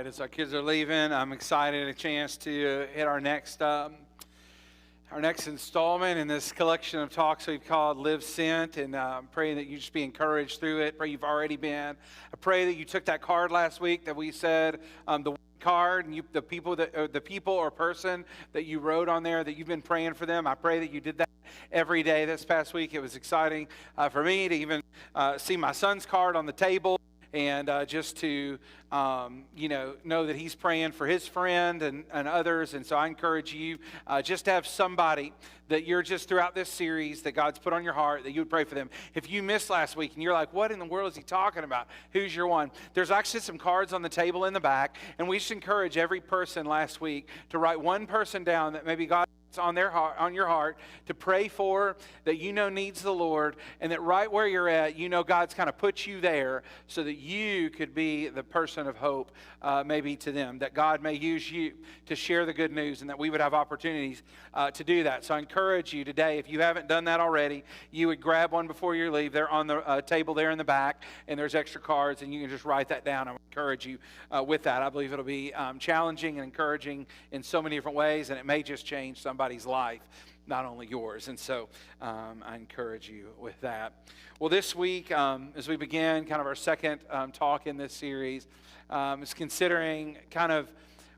right, as our kids are leaving, I'm excited a chance to hit our next installment in this collection of talks we've called Live Sent, and I'm praying that you just be encouraged through it. Pray you've already been. I pray that you took that card last week that we said, the card, and the people or person that you wrote on there that you've been praying for them. I pray that you did that every day this past week. It was exciting for me to even see my son's card on the table. And just to, know that he's praying for his friend and others. And so I encourage you just to have somebody that you're just throughout this series that God's put on your heart that you would pray for them. If you missed last week and you're like, what in the world is he talking about? Who's your one? There's actually some cards on the table in the back. And we just encourage every person last week to write one person down that maybe God on their heart, on your heart, to pray for, that you know needs the Lord, and that right where you're at, you know God's kind of put you there so that you could be the person of hope maybe to them, that God may use you to share the good news, and that we would have opportunities to do that. So I encourage you today, if you haven't done that already, you would grab one before you leave. They're on the table there in the back, and there's extra cards, and you can just write that down. I would encourage you with that. I believe it'll be challenging and encouraging in so many different ways, and it may just change somebody's life, not only yours. And so I encourage you with that. Well, this week, as we begin kind of our second talk in this series, is considering kind of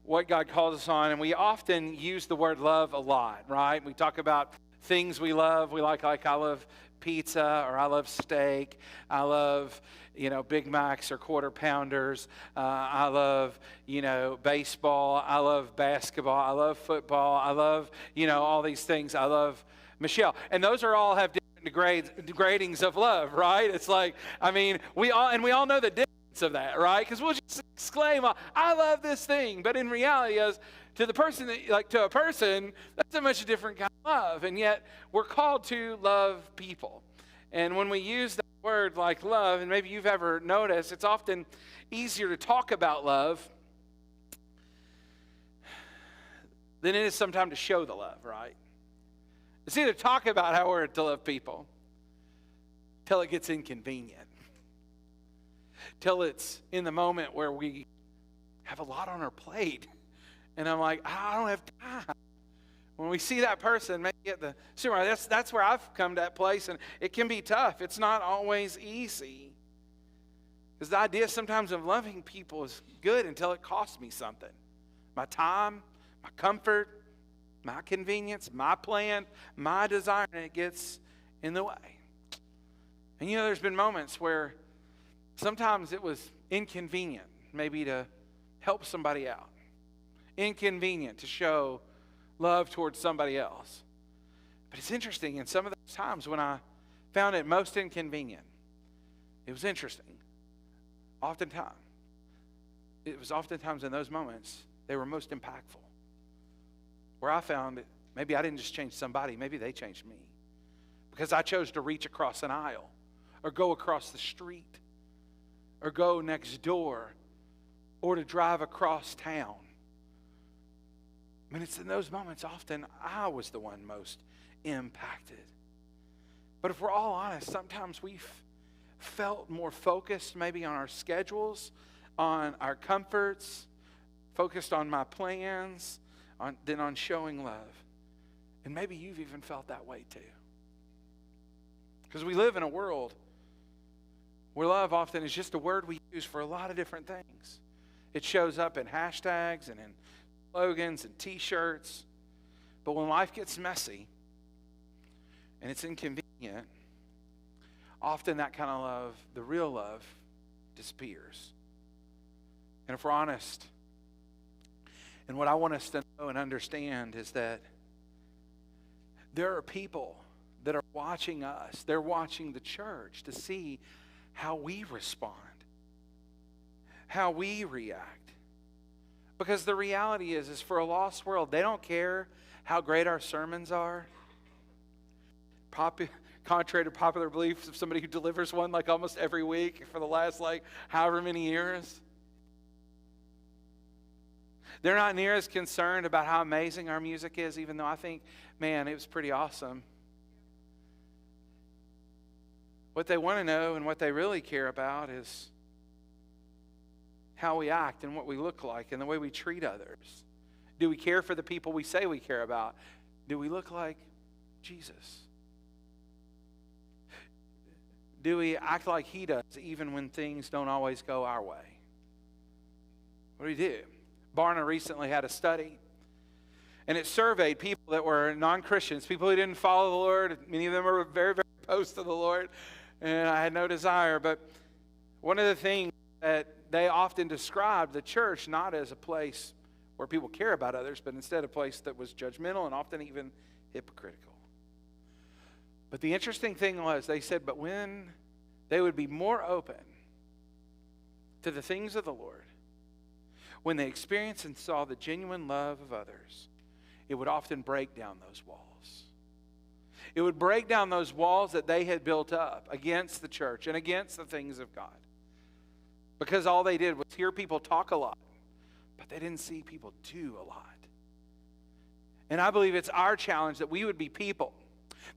what God calls us on. And we often use the word love a lot, right? We talk about things we love. We like I love pizza, or I love steak. I love Big Macs or quarter pounders. I love, baseball. I love basketball. I love football. I love, all these things. I love Michelle. And those are all have different gradings of love, right? It's like, we all know the difference of that, right? Because we'll just exclaim, I love this thing. But in reality, to the person, to a person, that's a much different kind of love. And yet, we're called to love people. And when we use that word like love, and maybe you've ever noticed, it's often easier to talk about love than it is sometimes to show the love, right? It's either talk about how we're to love people till it gets inconvenient, till it's in the moment where we have a lot on our plate, and I'm like, I don't have time. When we see that person, maybe at the supermarket, that's where I've come to that place, and it can be tough. It's not always easy. Because the idea sometimes of loving people is good until it costs me something. My time, my comfort, my convenience, my plan, my desire, and it gets in the way. And there's been moments where sometimes it was inconvenient maybe to help somebody out. Inconvenient to show love towards somebody else. But it's interesting, in some of those times when I found it most inconvenient, it was interesting. It was oftentimes in those moments they were most impactful. Where I found it, maybe I didn't just change somebody, maybe they changed me. Because I chose to reach across an aisle, or go across the street, or go next door, or to drive across town. It's in those moments often I was the one most impacted. But if we're all honest, sometimes we've felt more focused maybe on our schedules, on our comforts, focused on my plans, than on showing love. And maybe you've even felt that way too. Because we live in a world where love often is just a word we use for a lot of different things. It shows up in hashtags and in slogans and t-shirts. But when life gets messy and it's inconvenient, often that kind of love, the real love, disappears. And if we're honest, and what I want us to know and understand is that there are people that are watching us. They're watching the church to see how we respond, how we react. Because the reality is for a lost world, they don't care how great our sermons are. Contrary to popular beliefs of somebody who delivers one almost every week for the last however many years. They're not near as concerned about how amazing our music is, even though I think, man, it was pretty awesome. What they want to know and what they really care about is how we act and what we look like and the way we treat others? Do we care for the people we say we care about? Do we look like Jesus? Do we act like he does even when things don't always go our way? What do we do? Barna recently had a study, and it surveyed people that were non-Christians, people who didn't follow the Lord. Many of them were very, very opposed to the Lord, and I had no desire. But one of the things that they often described the church not as a place where people care about others, but instead a place that was judgmental and often even hypocritical. But the interesting thing was, they said, but when they would be more open to the things of the Lord, when they experienced and saw the genuine love of others, it would often break down those walls. It would break down those walls that they had built up against the church and against the things of God. Because all they did was hear people talk a lot, but they didn't see people do a lot. And I believe it's our challenge that we would be people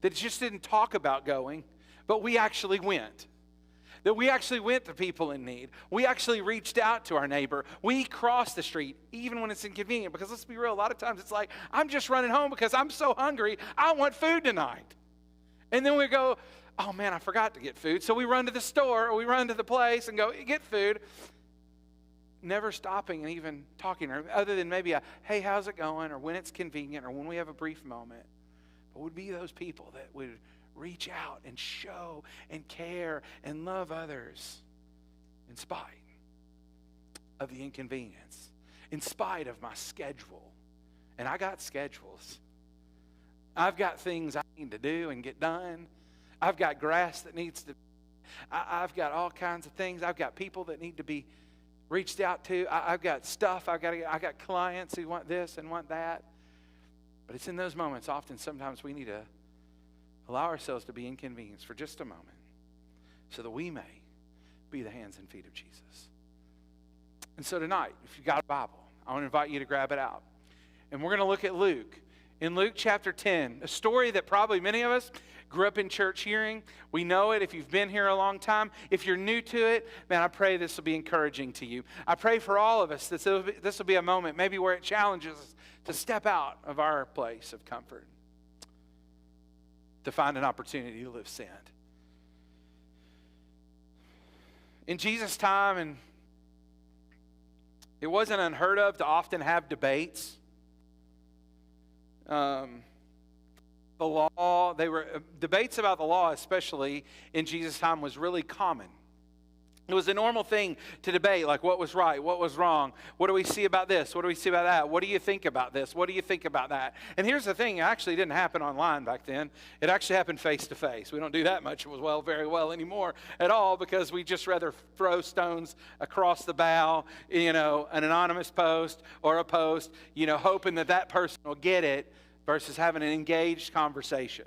that just didn't talk about going, but we actually went. That we actually went to people in need. We actually reached out to our neighbor. We crossed the street, even when it's inconvenient. Because let's be real, a lot of times it's like, I'm just running home because I'm so hungry, I want food tonight. And then we go, oh man, I forgot to get food. So we run to the store, or we run to the place and go get food. Never stopping and even talking, or other than maybe a, hey, how's it going? Or when it's convenient, or when we have a brief moment. But would be those people that would reach out and show and care and love others in spite of the inconvenience, in spite of my schedule. And I got schedules. I've got things I need to do and get done. I've got grass that needs to, I've got all kinds of things. I've got people that need to be reached out to. I've got stuff. I got clients who want this and want that. But it's in those moments, often, sometimes we need to allow ourselves to be inconvenienced for just a moment so that we may be the hands and feet of Jesus. And so tonight, if you've got a Bible, I want to invite you to grab it out. And we're going to look at Luke. In Luke chapter 10, a story that probably many of us grew up in church hearing. We know it if you've been here a long time. If you're new to it, man, I pray this will be encouraging to you. I pray for all of us that this will be a moment maybe where it challenges us to step out of our place of comfort, to find an opportunity to live sent. In Jesus' time, and it wasn't unheard of to often have debates. The law, debates about the law, especially in Jesus' time, was really common. It was a normal thing to debate, like what was right, what was wrong, what do we see about this, what do we see about that, what do you think about this, what do you think about that? And here's the thing, it actually didn't happen online back then. It actually happened face to face. We don't do that much very well anymore at all, because we just rather throw stones across the bow, an anonymous post or a post, hoping that person will get it, versus having an engaged conversation.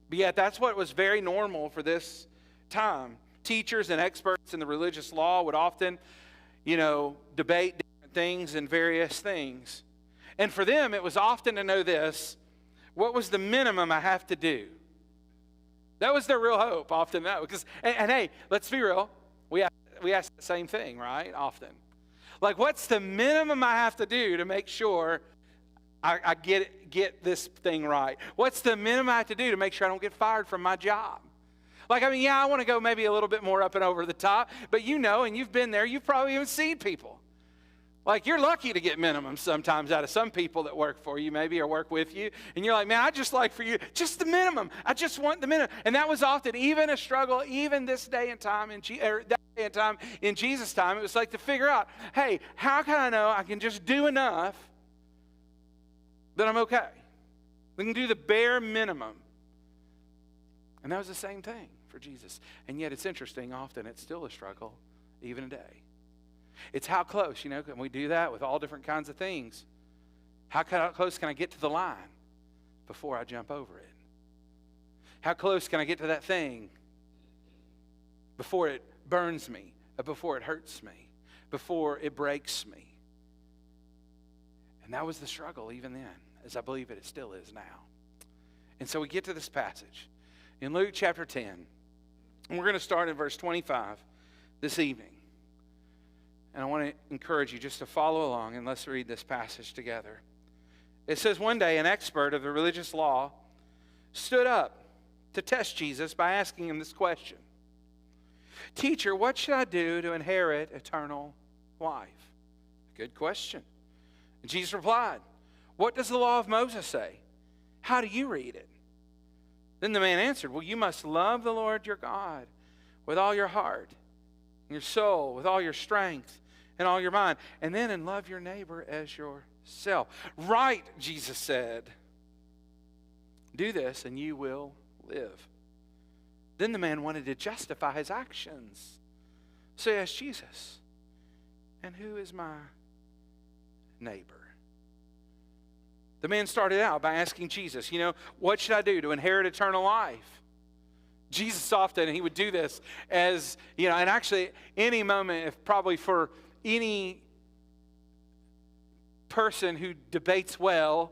But yet that's what was very normal for this time. Teachers and experts in the religious law would often, debate different things and various things. And for them, it was often to know this: what was the minimum I have to do? That was their real hope, often. Because, and hey, let's be real. We ask the same thing, right? Often. Like, what's the minimum I have to do to make sure I get this thing right? What's the minimum I have to do to make sure I don't get fired from my job? I want to go maybe a little bit more up and over the top, but and you've been there, you've probably even seen people. Like, you're lucky to get minimums sometimes out of some people that work for you maybe, or work with you, and you're like, man, I just like for you, just the minimum. I just want the minimum. And that was often even a struggle, even this day and time, in Jesus' time. It was like to figure out, hey, how can I know I can just do enough that I'm okay? We can do the bare minimum. And that was the same thing for Jesus. And yet it's interesting, often it's still a struggle, even today. It's how close, can we do that with all different kinds of things? How close can I get to the line before I jump over it? How close can I get to that thing before it burns me, or before it hurts me, before it breaks me? And that was the struggle even then, as I believe it still is now. And so we get to this passage in Luke chapter 10, and we're going to start in verse 25 this evening. And I want to encourage you just to follow along, and let's read this passage together. It says, one day an expert of the religious law stood up to test Jesus by asking him this question. Teacher, what should I do to inherit eternal life? Good question. And Jesus replied, what does the law of Moses say? How do you read it? Then the man answered, well, you must love the Lord your God with all your heart, your soul, with all your strength, and all your mind. And then love your neighbor as yourself. Right, Jesus said. Do this and you will live. Then the man wanted to justify his actions. So he asked Jesus, and who is my neighbor? The man started out by asking Jesus, what should I do to inherit eternal life? Jesus often, he would do this as, and actually any moment, if probably for any person who debates well,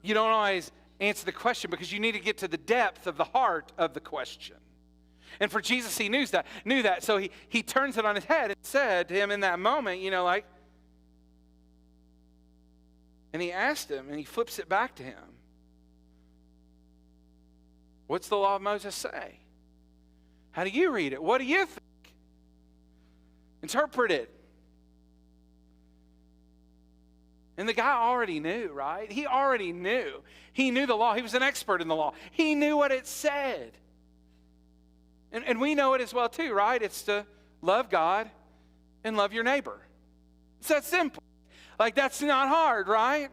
you don't always answer the question because you need to get to the depth of the heart of the question. And for Jesus, he knew that. So he turns it on his head and said to him in that moment, and he asked him, and he flips it back to him. What's the law of Moses say? How do you read it? What do you think? Interpret it. And the guy already knew, right? He already knew. He knew the law. He was an expert in the law. He knew what it said. And we know it as well too, right? It's to love God and love your neighbor. It's that simple. Like, that's not hard, right?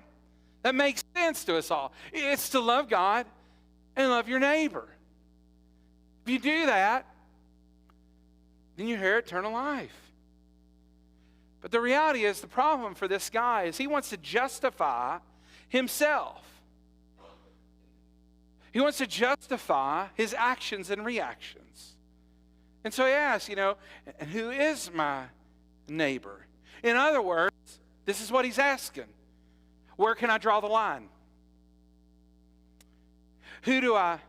That makes sense to us all. It's to love God and love your neighbor. If you do that, then you inherit eternal life. But the reality is, the problem for this guy is he wants to justify himself. He wants to justify his actions and reactions. And so he asks, and who is my neighbor? In other words, this is what he's asking. Where can I draw the line? Who do I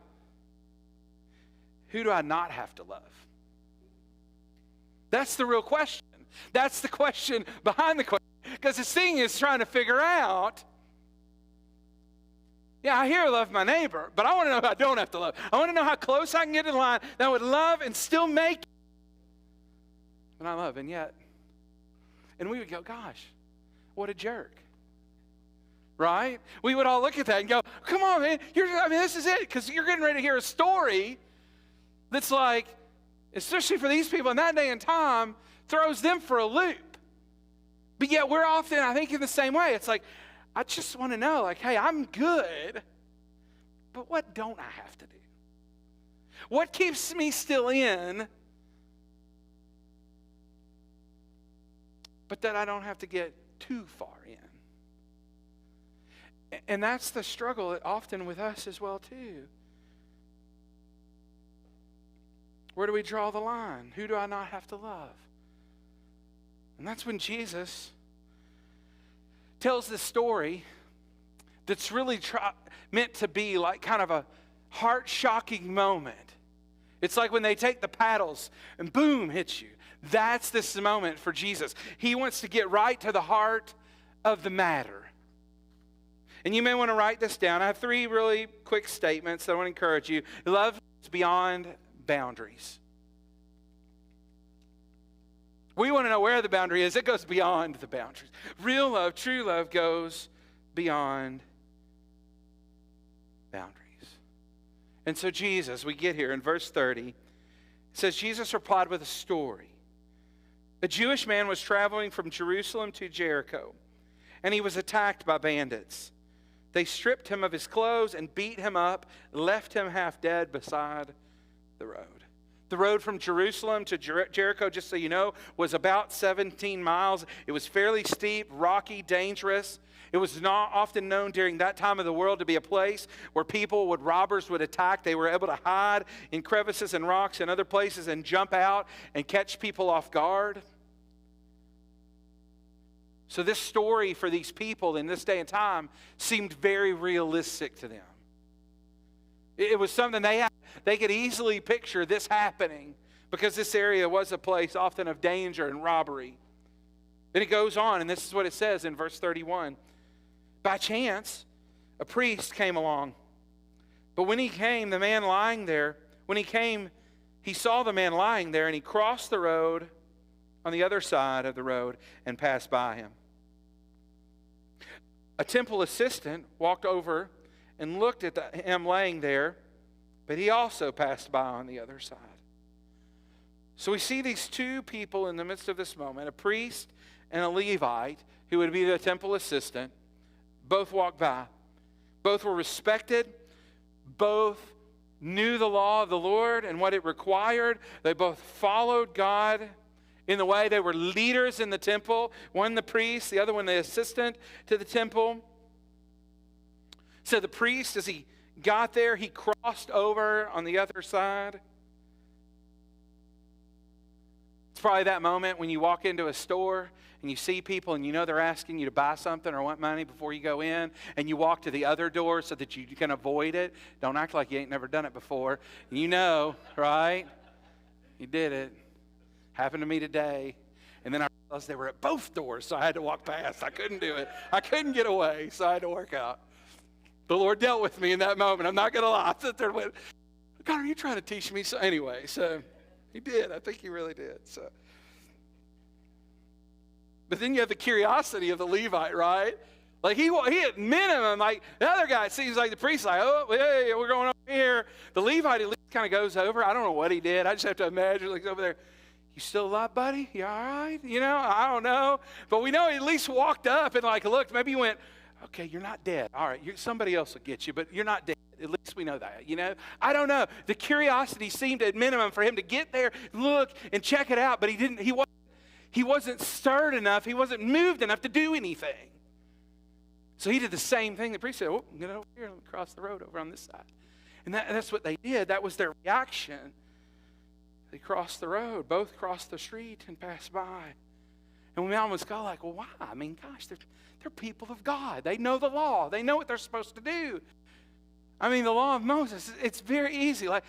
not have to love? That's the real question. That's the question behind the question. Because this thing is trying to figure out, I hear love my neighbor, but I want to know who I don't have to love. I want to know how close I can get to the line that I would love and still make it. And I love, and we would go, gosh, what a jerk. Right? We would all look at that and go, come on, man. This is it. Because you're getting ready to hear a story that's like, especially for these people in that day and time, throws them for a loop. But yet we're often, I think, in the same way. It's like, I just want to know, hey, I'm good, but what don't I have to do? What keeps me still in, but that I don't have to get too far in? And that's the struggle often with us as well, too. Where do we draw the line? Who do I not have to love? And that's when Jesus tells this story that's really meant to be like kind of a heart-shocking moment. It's like when they take the paddles and boom, hits you. That's this moment for Jesus. He wants to get right to the heart of the matter. And you may want to write this down. I have 3 really quick statements that I want to encourage you. Love is beyond boundaries. We want to know where the boundary is. It goes beyond the boundaries. Real love, true love goes beyond boundaries. And so Jesus, we get here in verse 30, it says, Jesus replied with a story. A Jewish man was traveling from Jerusalem to Jericho, and he was attacked by bandits. They stripped him of his clothes and beat him up, left him half dead beside the road. The road from Jerusalem to Jericho, just so you know, was about 17 miles. It was fairly steep, rocky, dangerous. It was not often known during that time of the world to be a place where robbers would attack. They were able to hide in crevices and rocks and other places and jump out and catch people off guard. So this story for these people in this day and time seemed very realistic to them. It was something they could easily picture this happening because this area was a place often of danger and robbery. Then it goes on, and this is what it says in verse 31. By chance, a priest came along. But when he came, the man lying there, he saw the man lying there, and he crossed the road on the other side of the road and passed by him. A temple assistant walked over and looked at him laying there, but he also passed by on the other side. So we see these two people in the midst of this moment, a priest and a Levite, who would be the temple assistant. Both walked by. Both were respected. Both knew the law of the Lord and what it required. They both followed God in the way. They were leaders in the temple. One the priest, the other one the assistant to the temple. So the priest, as he got there, he crossed over on the other side. It's probably that moment when you walk into a store and you see people and you know they're asking you to buy something or want money before you go in, and you walk to the other door so that you can avoid it. Don't act like you ain't never done it before. You know, right? You did it. Happened to me today. And then I realized they were at both doors, so I had to walk past. I couldn't do it. I couldn't get away, so I had to work out. The Lord dealt with me in that moment. I'm not going to lie. I sat there and went, God, are you trying to teach me? So anyway, so he did. I think he really did. So. But then you have the curiosity of the Levite, right? Like he at minimum, like the other guy, it seems like the priest's like, oh, hey, we're going over here. The Levite at least kind of goes over. I don't know what he did. I just have to imagine, like, over there. You still alive, buddy? You all right? You know, I don't know. But we know he at least walked up and like looked. Maybe he went, okay, you're not dead. All right, somebody else will get you, but you're not dead. At least we know that, you know? I don't know. The curiosity seemed at minimum for him to get there, look, and check it out, but he wasn't stirred enough. He wasn't moved enough to do anything. So he did the same thing. The priest said, oh, get over here and cross the road over on this side. And that's what they did. That was their reaction. They crossed the road. Both crossed the street and passed by. And we almost go like, well, why? I mean, gosh, they're people of God. They know the law. They know what they're supposed to do. I mean, the law of Moses, it's very easy. Like,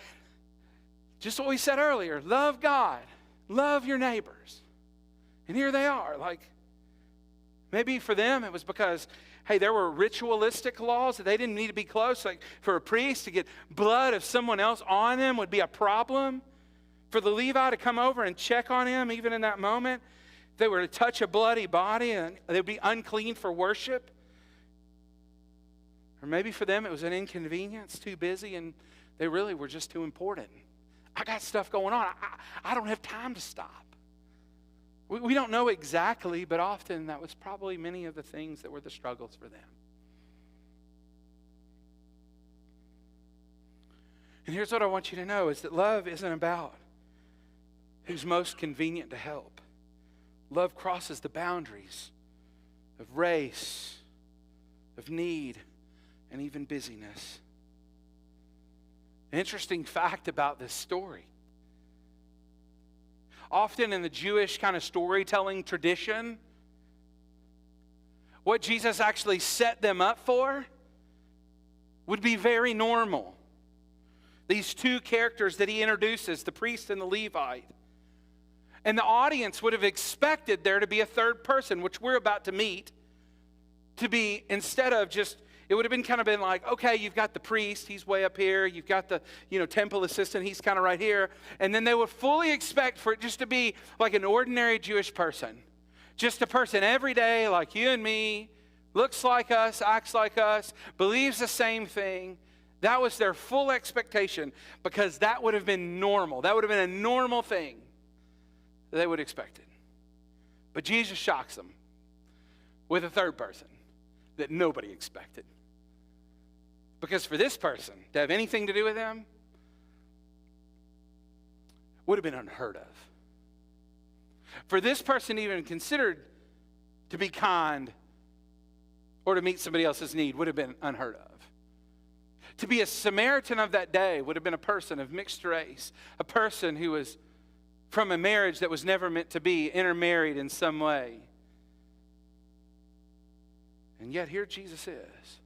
just what we said earlier, love God. Love your neighbors. And here they are. Like, maybe for them it was because, hey, there were ritualistic laws that they didn't need to be close. Like, for a priest to get blood of someone else on them would be a problem. For the Levite to come over and check on him, even in that moment, if they were to touch a bloody body, and they would be unclean for worship. Or maybe for them it was an inconvenience, too busy, and they really were just too important. I got stuff going on. I don't have time to stop. We don't know exactly, but often that was probably many of the things that were the struggles for them. And here's what I want you to know, is that love isn't about who's most convenient to help. Love crosses the boundaries of race, of need, and even busyness. An interesting fact about this story. Often in the Jewish kind of storytelling tradition, what Jesus actually set them up for would be very normal. These two characters that he introduces, the priest and the Levite. And the audience would have expected there to be a third person, which we're about to meet, to be, instead of just, it would have been kind of been like, okay, you've got the priest, he's way up here. You've got the, temple assistant, he's kind of right here. And then they would fully expect for it just to be like an ordinary Jewish person. Just a person every day like you and me, looks like us, acts like us, believes the same thing. That was their full expectation, because that would have been normal. That would have been a normal thing that they would have expected. But Jesus shocks them with a third person that nobody expected. Because for this person to have anything to do with them would have been unheard of. For this person even considered to be kind or to meet somebody else's need would have been unheard of. To be a Samaritan of that day would have been a person of mixed race, a person who was from a marriage that was never meant to be, intermarried in some way. And yet here Jesus is.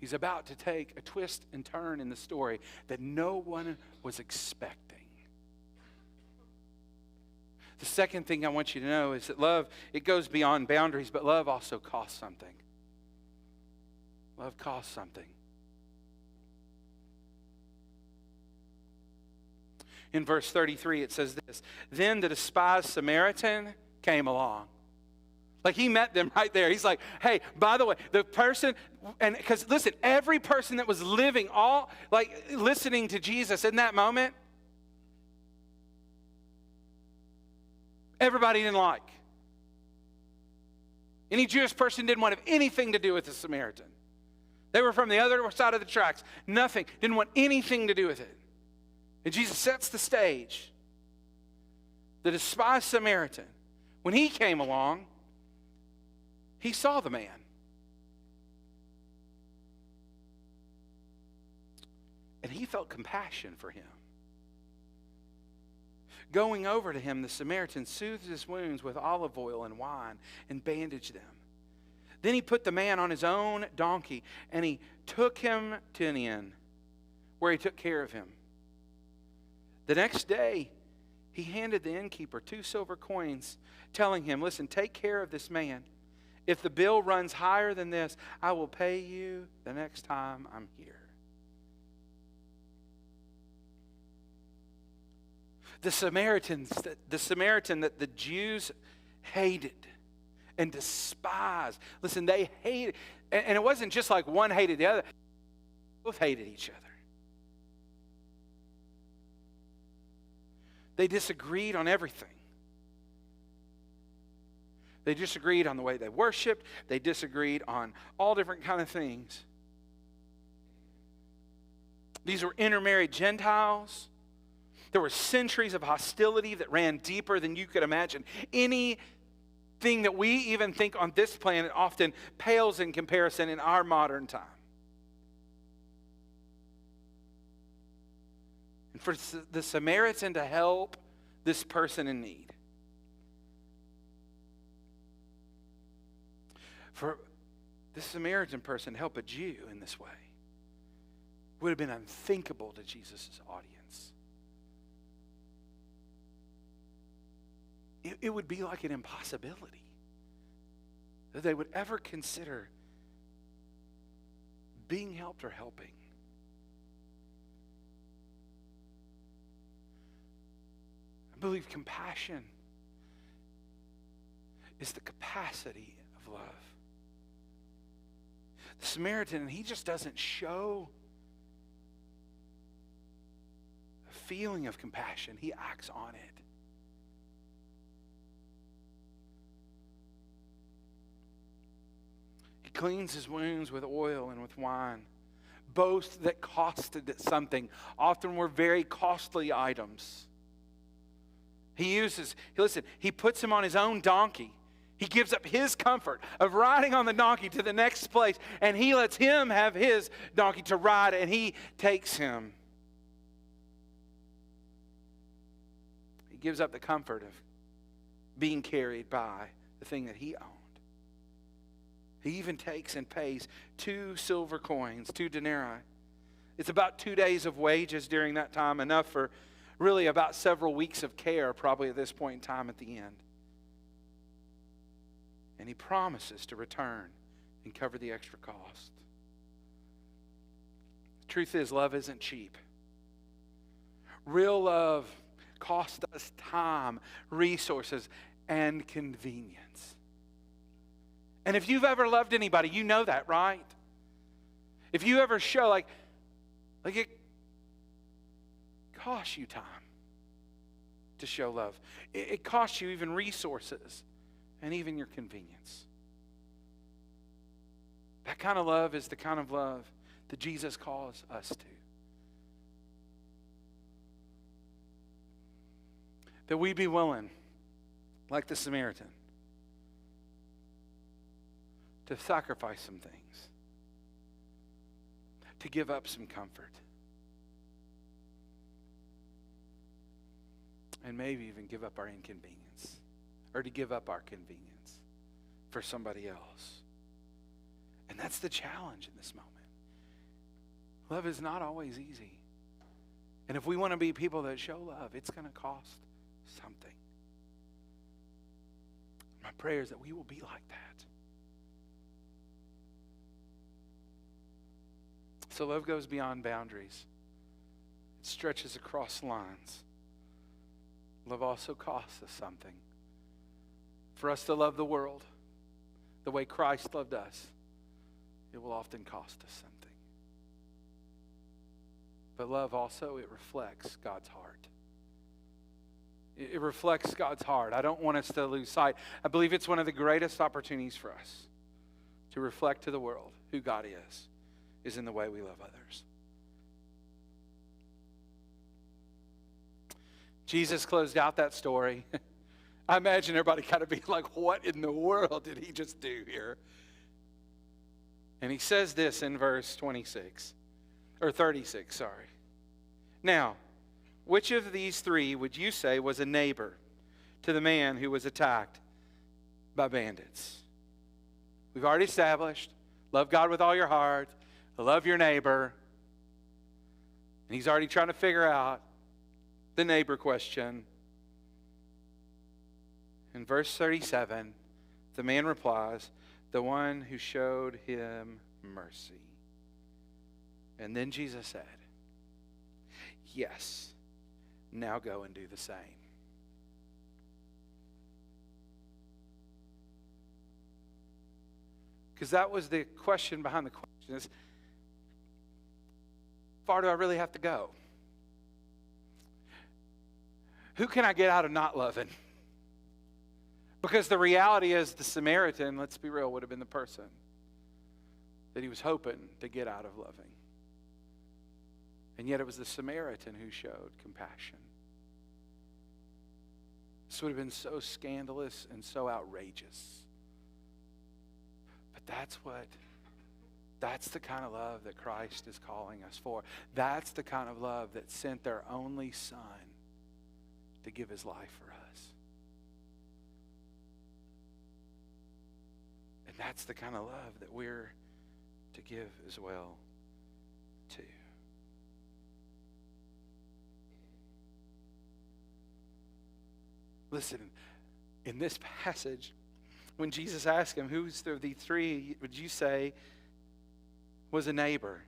He's about to take a twist and turn in the story that no one was expecting. The second thing I want you to know is that love, it goes beyond boundaries, but love also costs something. Love costs something. In verse 33, it says this, "Then the despised Samaritan came along." Like, he met them right there. He's like, hey, by the way, the person, and because listen, every person that was living, listening to Jesus in that moment, everybody didn't like. Any Jewish person didn't want to have anything to do with the Samaritan. They were from the other side of the tracks. Nothing. Didn't want anything to do with it. And Jesus sets the stage. The despised Samaritan, when he came along, he saw the man. And he felt compassion for him. Going over to him, the Samaritan soothed his wounds with olive oil and wine and bandaged them. Then he put the man on his own donkey and he took him to an inn where he took care of him. The next day, he handed the innkeeper 2 silver coins, telling him, listen, take care of this man. If the bill runs higher than this, I will pay you the next time I'm here. The Samaritan that the Jews hated and despised. Listen, they hated, and it wasn't just like one hated the other. Both hated each other. They disagreed on everything. They disagreed on the way they worshiped. They disagreed on all different kind of things. These were intermarried Gentiles. There were centuries of hostility that ran deeper than you could imagine. Anything that we even think on this planet often pales in comparison in our modern time. And for the Samaritan to help this person in need, for this Samaritan person to help a Jew in this way would have been unthinkable to Jesus' audience. It would be like an impossibility that they would ever consider being helped or helping. I believe compassion is the capacity of love. The Samaritan, he just doesn't show a feeling of compassion. He acts on it. He cleans his wounds with oil and with wine. Both that costed something often were very costly items. He puts him on his own donkey. He gives up his comfort of riding on the donkey to the next place, and he lets him have his donkey to ride, and he takes him. He gives up the comfort of being carried by the thing that he owned. He even takes and pays 2 silver coins, 2 denarii. It's about 2 days of wages during that time, enough for really about several weeks of care probably at this point in time at the end. And he promises to return and cover the extra cost. The truth is, love isn't cheap. Real love costs us time, resources, and convenience. And if you've ever loved anybody, you know that, right? If you ever show, like it costs you time to show love. It costs you even resources and even your convenience. That kind of love is the kind of love that Jesus calls us to. That we be willing, like the Samaritan, to sacrifice some things, to give up some comfort, and maybe even give up our inconvenience, or to give up our convenience for somebody else. And that's the challenge in this moment. Love is not always easy. And if we want to be people that show love, it's going to cost something. My prayer is that we will be like that. So love goes beyond boundaries. It stretches across lines. Love also costs us something. For us to love the world the way Christ loved us, it will often cost us something. But love also, it reflects God's heart. It reflects God's heart. I don't want us to lose sight. I believe it's one of the greatest opportunities for us to reflect to the world who God is in the way we love others. Jesus closed out that story. I imagine everybody kind of be like, what in the world did he just do here? And he says this in verse 36, or 36, sorry. Now, which of these three would you say was a neighbor to the man who was attacked by bandits? We've already established, love God with all your heart, love your neighbor. And he's already trying to figure out the neighbor question. In verse 37, the man replies, the one who showed him mercy. And then Jesus said, yes, now go and do the same. Because that was the question behind the question is, how far do I really have to go? Who can I get out of not loving? Because the reality is the Samaritan, let's be real, would have been the person that he was hoping to get out of loving. And yet it was the Samaritan who showed compassion. This would have been so scandalous and so outrageous. But that's the kind of love that Christ is calling us for. That's the kind of love that sent their only Son to give his life for us. And that's the kind of love that we're to give as well, too. Listen, in this passage, when Jesus asked him, who's of the three would you say was a neighbor?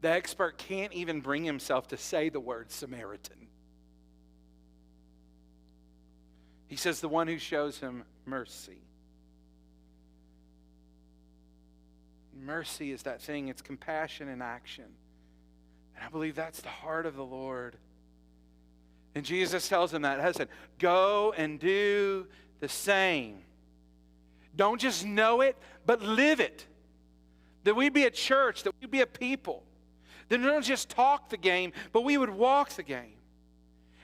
The expert can't even bring himself to say the word Samaritan. He says the one who shows him mercy. Mercy is that thing, it's compassion in action. And I believe that's the heart of the Lord. And Jesus tells him that. Listen, go and do the same. Don't just know it, but live it. That we be a church, that we be a people. That we don't just talk the game, but we would walk the game.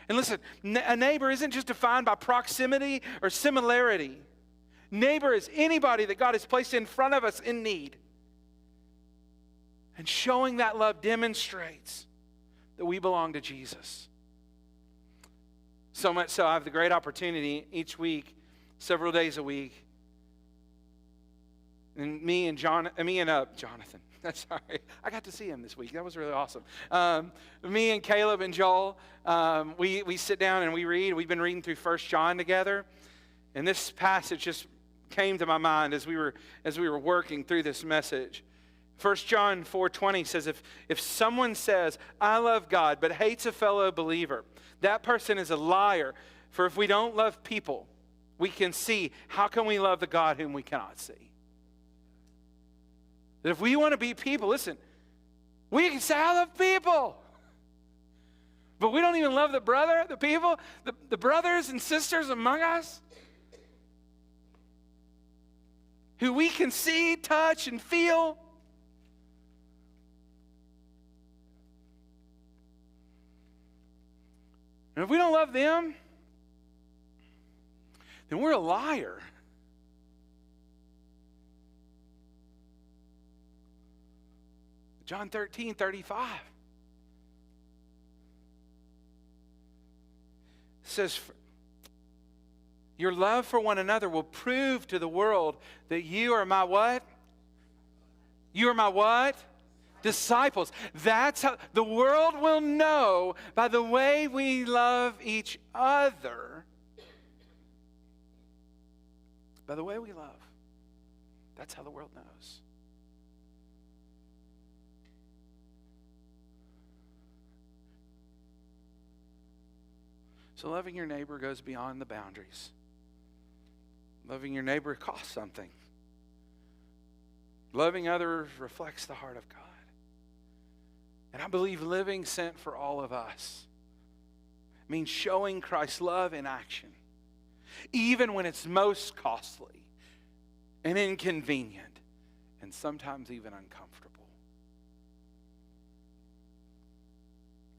And listen, a neighbor isn't just defined by proximity or similarity. Neighbor is anybody that God has placed in front of us in need. And showing that love demonstrates that we belong to Jesus. So much so, I have the great opportunity each week, several days a week, and Jonathan, sorry, I got to see him this week. That was really awesome. Me and Caleb and Joel, we sit down and we read. We've been reading through 1 John together, and this passage just came to my mind as we were working through this message. 1 John 4:20 says, if someone says, I love God, but hates a fellow believer, that person is a liar. For if we don't love people, we can see, how can we love the God whom we cannot see? That if we want to be people, listen, we can say, I love people. But we don't even love the people, the brothers and sisters among us who we can see, touch, and feel. And if we don't love them, then we're a liar. John 13:35 says, your love for one another will prove to the world that you are my what? You are my what? Disciples. That's how the world will know by the way we love each other. By the way we love. That's how the world knows. So loving your neighbor goes beyond the boundaries. Loving your neighbor costs something. Loving others reflects the heart of God. And I believe living sent for all of us means showing Christ's love in action, even when it's most costly and inconvenient and sometimes even uncomfortable.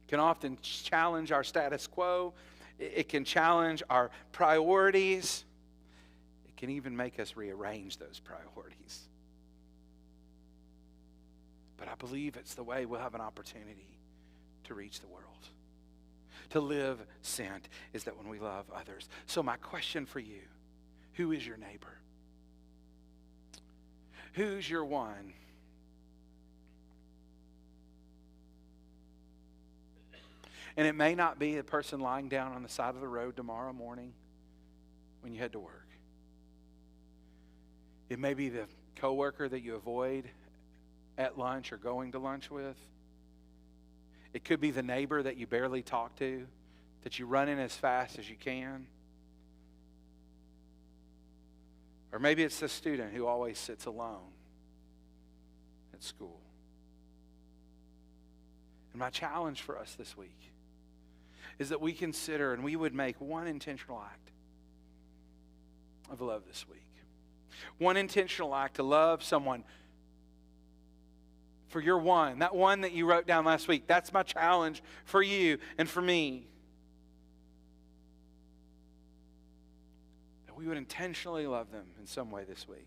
It can often challenge our status quo. It can challenge our priorities. It can even make us rearrange those priorities. But I believe it's the way we'll have an opportunity to reach the world. To live sent is that when we love others. So my question for you, who is your neighbor? Who's your one? And it may not be the person lying down on the side of the road tomorrow morning when you head to work. It may be the coworker that you avoid at lunch or going to lunch with. It could be the neighbor that you barely talk to, that you run in as fast as you can. Or maybe it's the student who always sits alone at school. And my challenge for us this week is that we consider and we would make one intentional act of love this week. One intentional act to love someone for your one, that one that you wrote down last week. That's my challenge for you and for me. That we would intentionally love them in some way this week.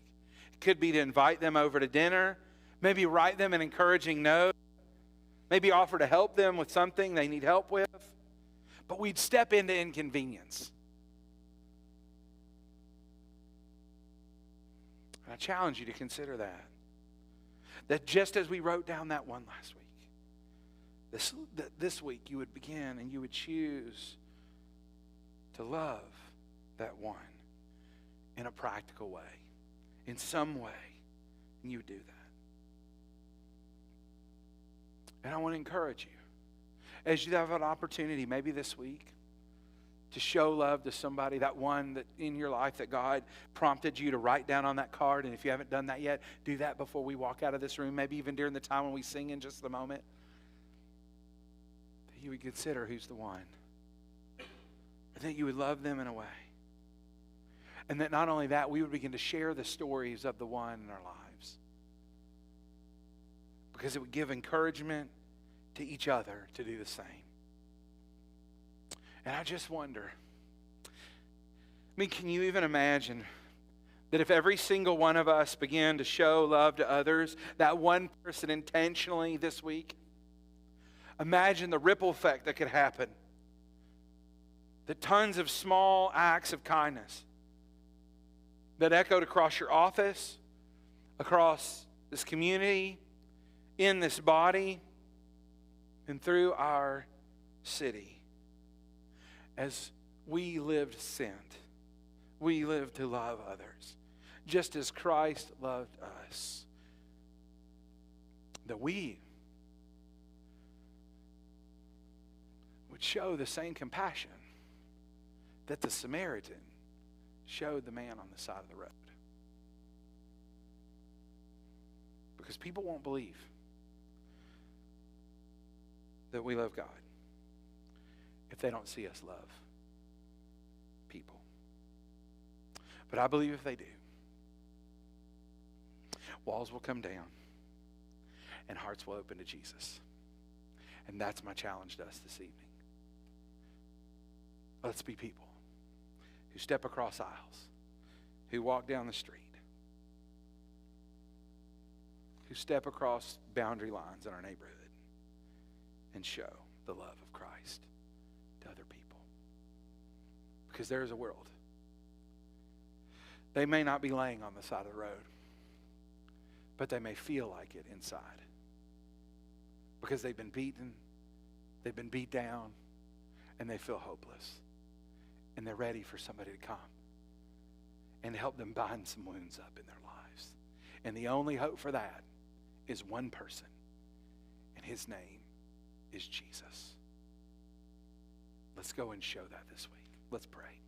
It could be to invite them over to dinner, maybe write them an encouraging note, maybe offer to help them with something they need help with. But we'd step into inconvenience. And I challenge you to consider that. That just as we wrote down that one last week, this week you would begin and you would choose to love that one in a practical way, in some way, and you would do that. And I want to encourage you, as you have an opportunity, maybe this week, to show love to somebody, that one that in your life that God prompted you to write down on that card. And if you haven't done that yet, do that before we walk out of this room, maybe even during the time when we sing in just a moment. That you would consider who's the one. And that you would love them in a way. And that not only that, we would begin to share the stories of the one in our lives. Because it would give encouragement to each other to do the same. And I just wonder, can you even imagine that if every single one of us began to show love to others, that one person intentionally this week, imagine the ripple effect that could happen. That tons of small acts of kindness that echoed across your office, across this community, in this body, and through our city. As we lived sent, we lived to love others, just as Christ loved us. That we would show the same compassion that the Samaritan showed the man on the side of the road. Because people won't believe that we love God if they don't see us love people. But I believe if they do, walls will come down and hearts will open to Jesus. And that's my challenge to us this evening. Let's be people who step across aisles, who walk down the street, who step across boundary lines in our neighborhood and show the love of Christ to other people. Because there is a world. They may not be laying on the side of the road, but they may feel like it inside because they've been beaten, they've been beat down, and they feel hopeless. And they're ready for somebody to come and help them bind some wounds up in their lives. And the only hope for that is one person, and his name is Jesus. Let's go and show that this week. Let's pray.